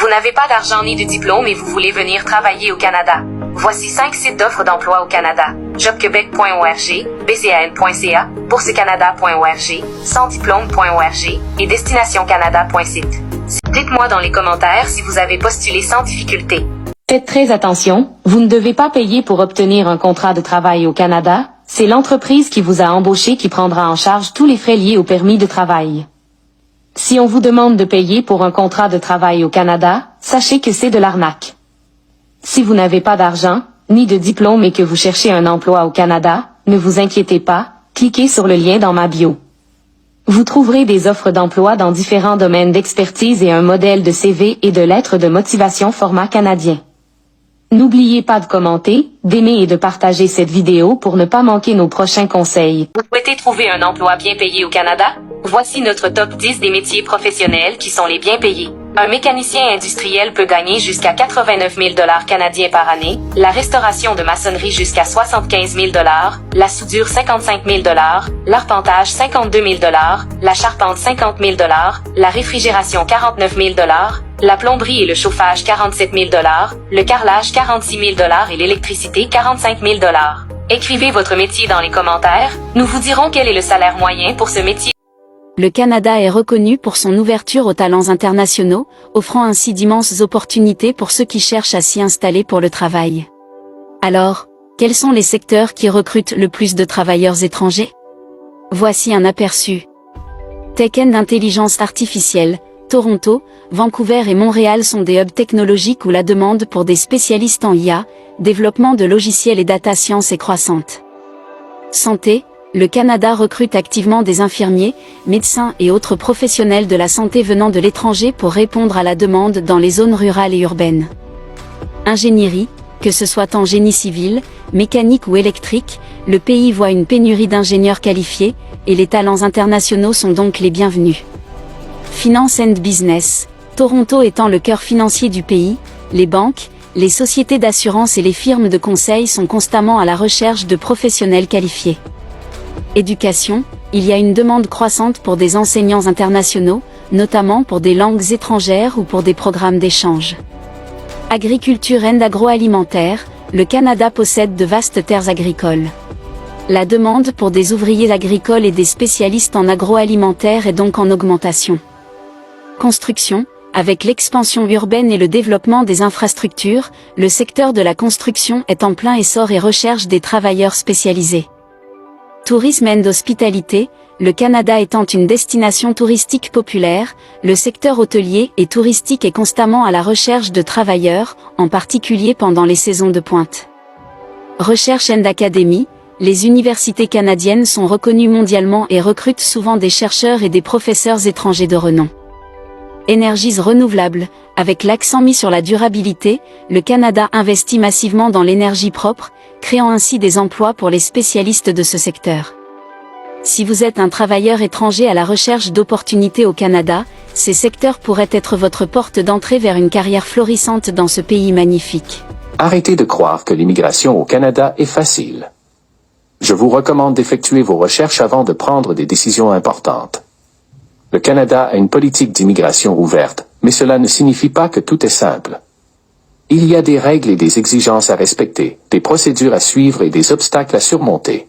Vous n'avez pas d'argent ni de diplôme et vous voulez venir travailler au Canada. Voici 5 sites d'offres d'emploi au Canada. jobquebec.org, bcan.ca, boursecanada.org, sansdiplôme.org et destinationcanada.site. Dites-moi dans les commentaires si vous avez postulé sans difficulté. Faites très attention, vous ne devez pas payer pour obtenir un contrat de travail au Canada, c'est l'entreprise qui vous a embauché qui prendra en charge tous les frais liés au permis de travail. Si on vous demande de payer pour un contrat de travail au Canada, sachez que c'est de l'arnaque. Si vous n'avez pas d'argent, ni de diplôme et que vous cherchez un emploi au Canada, ne vous inquiétez pas, cliquez sur le lien dans ma bio. Vous trouverez des offres d'emploi dans différents domaines d'expertise et un modèle de CV et de lettres de motivation format canadien. N'oubliez pas de commenter, d'aimer et de partager cette vidéo pour ne pas manquer nos prochains conseils. Vous souhaitez trouver un emploi bien payé au Canada? Voici notre top 10 des métiers professionnels qui sont les bien payés. Un mécanicien industriel peut gagner jusqu'à 89 000 $ canadiens par année, la restauration de maçonnerie jusqu'à 75 000 $, la soudure 55 000 $, l'arpentage 52 000 $, la charpente 50 000 $, la réfrigération 49 000 $, la plomberie et le chauffage 47 000 $, le carrelage 46 000 $ et l'électricité 45 000 $. Écrivez votre métier dans les commentaires, nous vous dirons quel est le salaire moyen pour ce métier. Le Canada est reconnu pour son ouverture aux talents internationaux, offrant ainsi d'immenses opportunités pour ceux qui cherchent à s'y installer pour le travail. Alors, quels sont les secteurs qui recrutent le plus de travailleurs étrangers? Voici un aperçu. Tech and intelligence artificielle, Toronto, Vancouver et Montréal sont des hubs technologiques où la demande pour des spécialistes en IA, développement de logiciels et data science est croissante. Santé, le Canada recrute activement des infirmiers, médecins et autres professionnels de la santé venant de l'étranger pour répondre à la demande dans les zones rurales et urbaines. Ingénierie, que ce soit en génie civil, mécanique ou électrique, le pays voit une pénurie d'ingénieurs qualifiés, et les talents internationaux sont donc les bienvenus. Finance and business, Toronto étant le cœur financier du pays, les banques, les sociétés d'assurance et les firmes de conseil sont constamment à la recherche de professionnels qualifiés. Éducation, il y a une demande croissante pour des enseignants internationaux, notamment pour des langues étrangères ou pour des programmes d'échange. Agriculture and agroalimentaire, le Canada possède de vastes terres agricoles. La demande pour des ouvriers agricoles et des spécialistes en agroalimentaire est donc en augmentation. Construction, avec l'expansion urbaine et le développement des infrastructures, le secteur de la construction est en plein essor et recherche des travailleurs spécialisés. Tourisme and hospitalité, le Canada étant une destination touristique populaire, le secteur hôtelier et touristique est constamment à la recherche de travailleurs, en particulier pendant les saisons de pointe. Recherche and académie, les universités canadiennes sont reconnues mondialement et recrutent souvent des chercheurs et des professeurs étrangers de renom. Énergies renouvelables, avec l'accent mis sur la durabilité, le Canada investit massivement dans l'énergie propre, créant ainsi des emplois pour les spécialistes de ce secteur. Si vous êtes un travailleur étranger à la recherche d'opportunités au Canada, ces secteurs pourraient être votre porte d'entrée vers une carrière florissante dans ce pays magnifique. Arrêtez de croire que l'immigration au Canada est facile. Je vous recommande d'effectuer vos recherches avant de prendre des décisions importantes. Le Canada a une politique d'immigration ouverte, mais cela ne signifie pas que tout est simple. Il y a des règles et des exigences à respecter, des procédures à suivre et des obstacles à surmonter.